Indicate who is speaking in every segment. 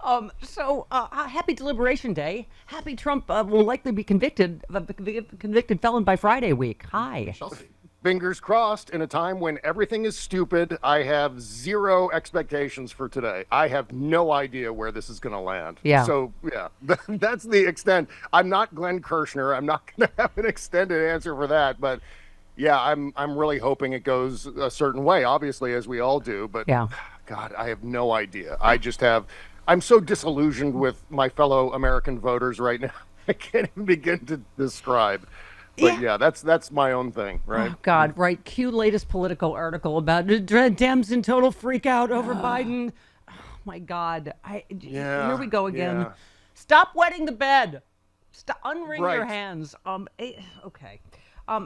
Speaker 1: Happy Deliberation Day. Happy Trump will likely be convicted felon by Friday week. Hi.
Speaker 2: Fingers crossed. In a time when everything is stupid, I have zero expectations for today. I have no idea where this is going to land.
Speaker 1: Yeah.
Speaker 2: So, yeah, that's the extent. I'm not Glenn Kirshner. I'm not going to have an extended answer for that. But yeah, I'm really hoping it goes a certain way, obviously, as we all do. But
Speaker 1: Yeah.
Speaker 2: God, I have no idea. I'm so disillusioned with my fellow American voters right now. I can't even begin to describe. But
Speaker 1: Yeah.
Speaker 2: yeah, that's my own thing, right?
Speaker 1: Oh God, right. Cue latest Political article about Dems in total freak out over Biden. Oh my God. Here
Speaker 2: Yeah,
Speaker 1: we go again.
Speaker 2: yeah.
Speaker 1: Stop wetting the bed. Stop unring your
Speaker 2: Right.
Speaker 1: hands. Okay.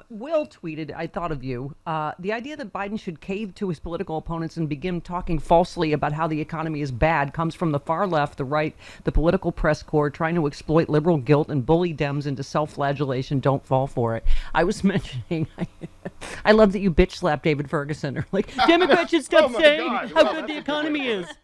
Speaker 1: Will tweeted, I thought of you. The idea that Biden should cave to his political opponents and begin talking falsely about how the economy is bad comes from the far left, the right, the political press corps trying to exploit liberal guilt and bully Dems into self-flagellation. Don't fall for it. I was mentioning, I love that you bitch slap David Ferguson, or like, Democrats should
Speaker 2: Oh
Speaker 1: stop
Speaker 2: my
Speaker 1: saying
Speaker 2: God.
Speaker 1: how
Speaker 2: Well,
Speaker 1: good
Speaker 2: that's
Speaker 1: the
Speaker 2: a good
Speaker 1: economy
Speaker 2: way to
Speaker 1: is.
Speaker 2: put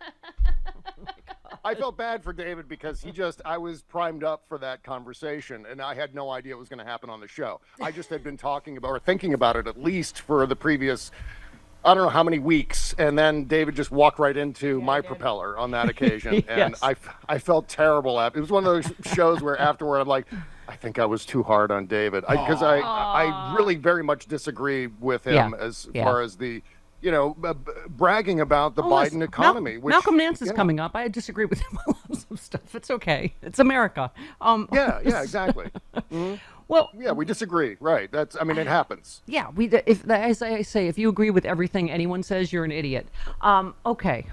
Speaker 2: I felt bad for David because I was primed up for that conversation and I had no idea it was going to happen on the show. I just had been talking about or thinking about it at least for the previous, I don't know how many weeks. And then David just walked right into my propeller on that occasion. And
Speaker 1: Yes.
Speaker 2: I felt terrible after. It was one of those shows where afterward I'm like, I think I was too hard on David because I really very much disagree with
Speaker 1: Yeah.
Speaker 2: him as
Speaker 1: Yeah.
Speaker 2: far as the, bragging about the
Speaker 1: Oh,
Speaker 2: Biden
Speaker 1: listen,
Speaker 2: economy. Which,
Speaker 1: Malcolm Nance is
Speaker 2: you know,
Speaker 1: coming up. I disagree with him on some stuff. It's okay. It's America.
Speaker 2: Yeah, exactly.
Speaker 1: Well,
Speaker 2: Yeah, we disagree. Right. It happens.
Speaker 1: yeah. If as I say, if you agree with everything anyone says, you're an idiot. Okay.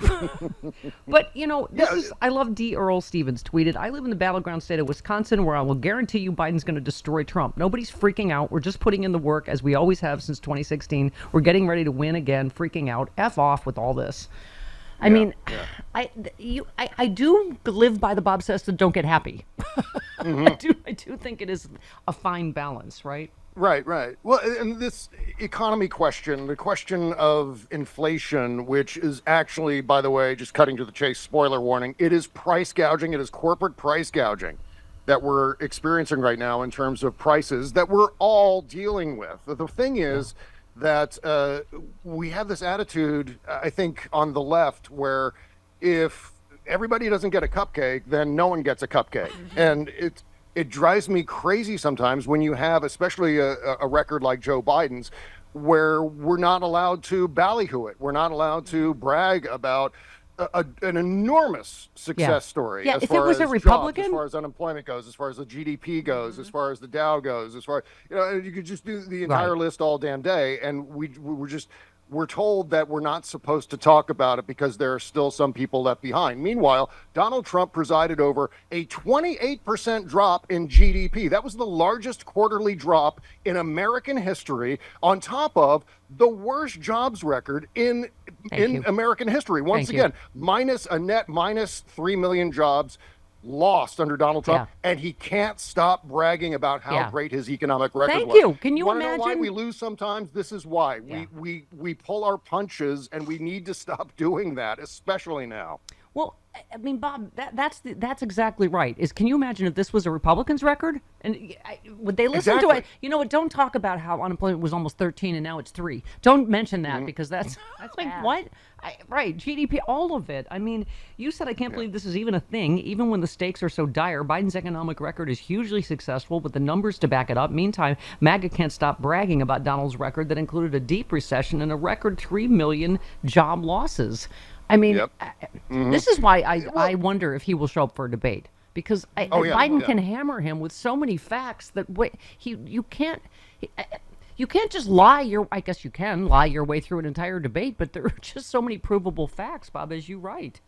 Speaker 1: But this
Speaker 2: Yeah,
Speaker 1: is. I love D. Earl Stevens tweeted. I live in the battleground state of Wisconsin, where I will guarantee you Biden's going to destroy Trump. Nobody's freaking out. We're just putting in the work as we always have since 2016. We're getting ready to win again. Freaking out. F off with all this. I mean,
Speaker 2: yeah.
Speaker 1: I do live by the Bob Cesca don't get happy. I do think it is a fine balance, right?
Speaker 2: Right, right. Well, and this economy question, the question of inflation, which is actually, by the way, just cutting to the chase, spoiler warning, it is price gouging. It is corporate price gouging that we're experiencing right now in terms of prices that we're all dealing with. The thing is that we have this attitude, I think, on the left where if everybody doesn't get a cupcake, then no one gets a cupcake. And it drives me crazy sometimes when you have, especially a record like Joe Biden's, where we're not allowed to ballyhoo it. We're not allowed to brag about an enormous success story
Speaker 1: Yeah,
Speaker 2: as
Speaker 1: if it
Speaker 2: far
Speaker 1: was
Speaker 2: as
Speaker 1: a
Speaker 2: jobs,
Speaker 1: Republican.
Speaker 2: as far as unemployment goes, as far as the GDP goes, as far as the Dow goes, as far you could just do the entire
Speaker 1: Right.
Speaker 2: list all damn day, and we're told that we're not supposed to talk about it because there are still some people left behind. Meanwhile, Donald Trump presided over a 28% drop in GDP. That was the largest quarterly drop in American history, on top of the worst jobs record in
Speaker 1: Thank you.
Speaker 2: American history. Once
Speaker 1: Thank you.
Speaker 2: again, minus 3 million jobs lost under Donald Trump,
Speaker 1: Yeah.
Speaker 2: and he can't stop bragging about how
Speaker 1: Yeah.
Speaker 2: great his economic record
Speaker 1: Thank
Speaker 2: was.
Speaker 1: you. Can you
Speaker 2: Wanna know why
Speaker 1: imagine?
Speaker 2: we lose sometimes? This is why.
Speaker 1: Yeah.
Speaker 2: We pull our punches, and we need to stop doing that, especially now.
Speaker 1: Well, I mean, Bob, that's exactly right. Can you imagine if this was a Republican's record? And would they listen to it?
Speaker 2: Exactly.
Speaker 1: You know what? Don't talk about how unemployment was almost 13 and now it's 3. Don't mention that because that's like
Speaker 3: bad.
Speaker 1: what? Right, GDP, all of it. I mean, you said I can't believe this is even a thing, even when the stakes are so dire. Biden's economic record is hugely successful with the numbers to back it up. Meantime, MAGA can't stop bragging about Donald's record that included a deep recession and a record 3 million job losses. I mean,
Speaker 2: Yep.
Speaker 1: this is why I wonder if he will show up for a debate because
Speaker 2: Oh, yeah,
Speaker 1: Biden
Speaker 2: yeah.
Speaker 1: can hammer him with so many facts that you can't. You can't just lie I guess you can lie your way through an entire debate, but there are just so many provable facts, Bob, as you write.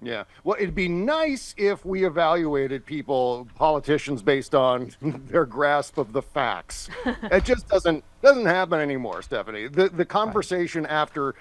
Speaker 2: Yeah. Well, it'd be nice if we evaluated politicians, based on their grasp of the facts. It just doesn't happen anymore, Stephanie. The conversation after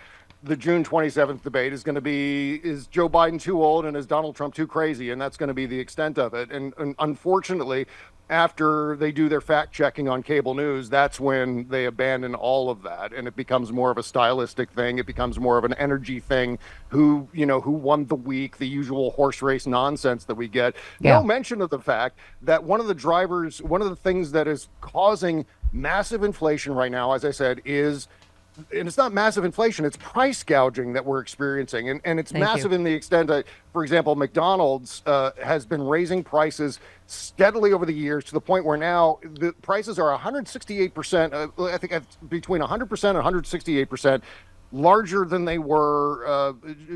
Speaker 2: the June 27th debate is going to be, is Joe Biden too old and is Donald Trump too crazy? And that's going to be the extent of it. And unfortunately, after they do their fact checking on cable news, that's when they abandon all of that. And it becomes more of a stylistic thing. It becomes more of an energy thing. Who won the week, the usual horse race nonsense that we get.
Speaker 1: Yeah.
Speaker 2: No mention of the fact that one of the things that is causing massive inflation right now, as I said, and it's not massive inflation, it's price gouging that we're experiencing. And it's massive in the extent that, for example, McDonald's has been raising prices steadily over the years to the point where now the prices are 168%, I think between 100% and 168% larger than they were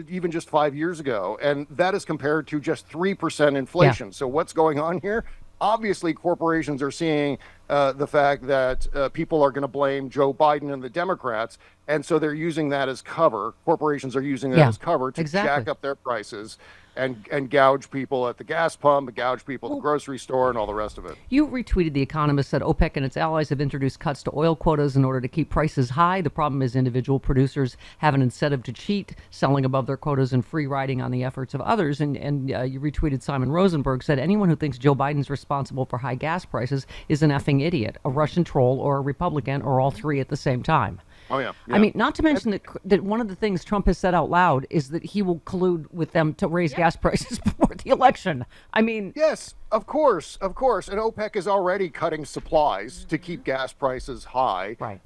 Speaker 2: even just 5 years ago. And that is compared to just 3% inflation. So what's going on here? Obviously, corporations are seeing the fact that people are going to blame Joe Biden and the Democrats, and so they're using that as cover. Corporations are using that as cover to jack up their prices and gouge people at the gas pump, gouge people at the grocery store, and all the rest of it.
Speaker 1: You retweeted The Economist said OPEC and its allies have introduced cuts to oil quotas in order to keep prices high. The problem is individual producers have an incentive to cheat, selling above their quotas and free riding on the efforts of others. And you retweeted Simon Rosenberg said anyone who thinks Joe Biden's responsible for high gas prices is an effing idiot, a Russian troll, or a Republican, or all three at the same time.
Speaker 2: Oh, yeah.
Speaker 1: I mean, not to mention that one of the things Trump has said out loud is that he will collude with them to raise gas prices before the election. I mean...
Speaker 2: Yes, of course. And OPEC is already cutting supplies to keep gas prices high.
Speaker 1: Right.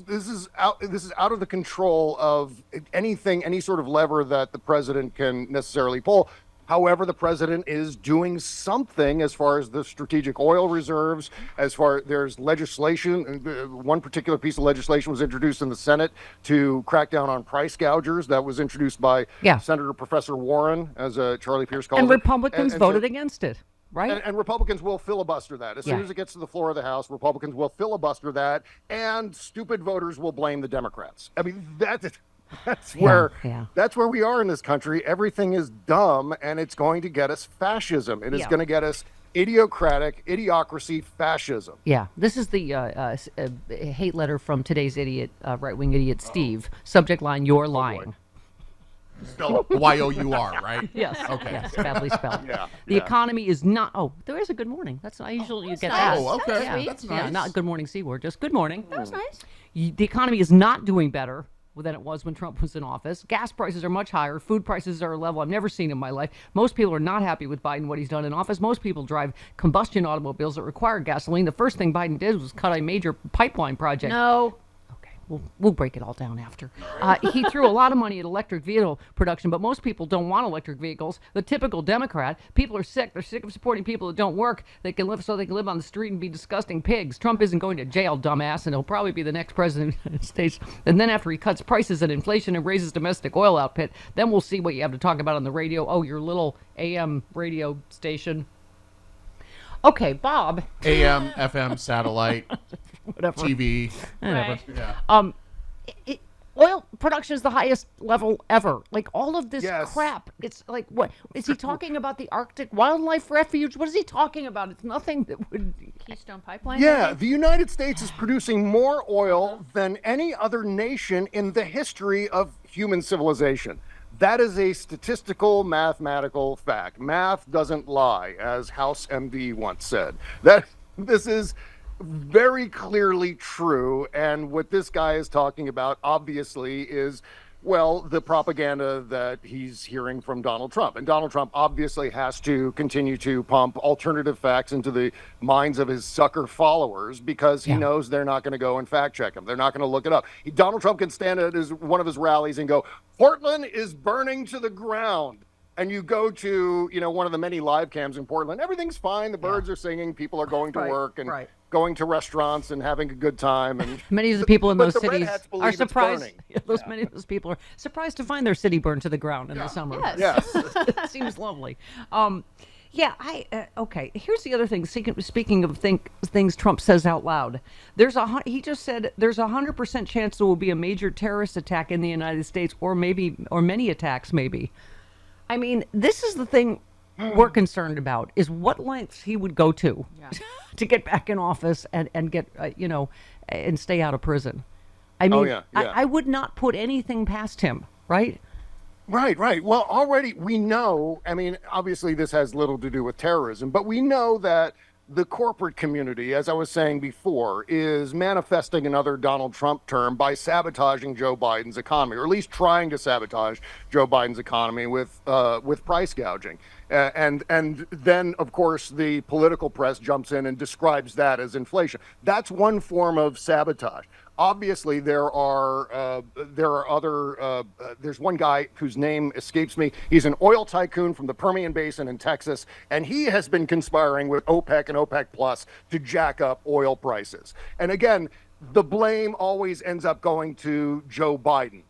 Speaker 2: This is out of the control of any sort of lever that the president can necessarily pull. However, the president is doing something as far as the strategic oil reserves, there's legislation. One particular piece of legislation was introduced in the Senate to crack down on price gougers. That was introduced by Senator Professor Warren, as Charlie Pierce called it.
Speaker 1: And Republicans voted against it. Right.
Speaker 2: And Republicans will filibuster that. As soon as it gets to the floor of the House, Republicans will filibuster that, and stupid voters will blame the Democrats. I mean, that's where we are in this country. Everything is dumb, and it's going to get us fascism. It is going to get us idiocracy fascism.
Speaker 1: Yeah, this is the hate letter from today's idiot, right-wing idiot Steve. Subject line: "You're lying."
Speaker 3: Spelled Y-O-U-R, right?
Speaker 1: Yes.
Speaker 3: Okay.
Speaker 1: Yes, badly spelled.
Speaker 2: Yeah.
Speaker 1: The economy is not. Oh, there is a good morning. That's I usually you get that.
Speaker 3: Oh, okay.
Speaker 1: Yeah.
Speaker 3: That's nice.
Speaker 1: Yeah, not good morning C word, just good morning.
Speaker 4: That was nice.
Speaker 1: The economy is not doing better than it was when Trump was in office. Gas prices are much higher. Food prices are a level I've never seen in my life. Most people are not happy with Biden, what he's done in office. Most people drive combustion automobiles that require gasoline. The first thing Biden did was cut a major pipeline project.
Speaker 4: No.
Speaker 1: We'll break it all down after. He threw a lot of money at electric vehicle production, but most people don't want electric vehicles. The typical Democrat, people are sick. They're sick of supporting people that don't work. They can live on the street and be disgusting pigs. Trump isn't going to jail, dumbass, and he'll probably be the next president of the United States. And then after he cuts prices and inflation and raises domestic oil output, then we'll see what you have to talk about on the radio. Oh, your little AM radio station. Okay, Bob.
Speaker 3: AM, FM, satellite,
Speaker 1: Whatever.
Speaker 3: TV.
Speaker 4: Right.
Speaker 3: Yeah.
Speaker 1: Oil production is the highest level ever. Like all of this crap. It's like, what is he talking about? The Arctic Wildlife Refuge? What is he talking about? It's nothing that would.
Speaker 4: Keystone Pipeline?
Speaker 2: Yeah, the United States is producing more oil than any other nation in the history of human civilization. That is a statistical, mathematical fact. Math doesn't lie, as House MD once said. This is very clearly true, and what this guy is talking about, obviously, is, well, the propaganda that he's hearing from Donald Trump. And Donald Trump obviously has to continue to pump alternative facts into the minds of his sucker followers because he knows they're not going to go and fact check him. They're not going to look it up. Donald Trump can stand at one of his rallies and go, "Portland is burning to the ground." And you go to, one of the many live cams in Portland, everything's fine. The birds are singing. People are going to work and going to restaurants and having a good time. And
Speaker 1: many of the people in those
Speaker 2: the
Speaker 1: cities
Speaker 2: are
Speaker 1: surprised. Many of those people are surprised to find their city burned to the ground in the summer.
Speaker 4: Yes.
Speaker 1: It seems lovely. Okay. Here's the other thing. Speaking of things Trump says out loud, he just said there's 100% chance there will be a major terrorist attack in the United States, or many attacks, maybe. I mean, this is the thing we're concerned about, is what lengths he would go to to get back in office and get, and stay out of prison. I mean,
Speaker 2: yeah.
Speaker 1: I would not put anything past him, right?
Speaker 2: Right, right. Well, already we know, I mean, obviously this has little to do with terrorism, but we know that the corporate community, as I was saying before, is manifesting another Donald Trump term by sabotaging Joe Biden's economy, or at least trying to sabotage Joe Biden's economy with price gouging. And then, of course, the political press jumps in and describes that as inflation. That's one form of sabotage. Obviously, there are other. There's one guy whose name escapes me. He's an oil tycoon from the Permian Basin in Texas, and he has been conspiring with OPEC and OPEC Plus to jack up oil prices. And again, the blame always ends up going to Joe Biden.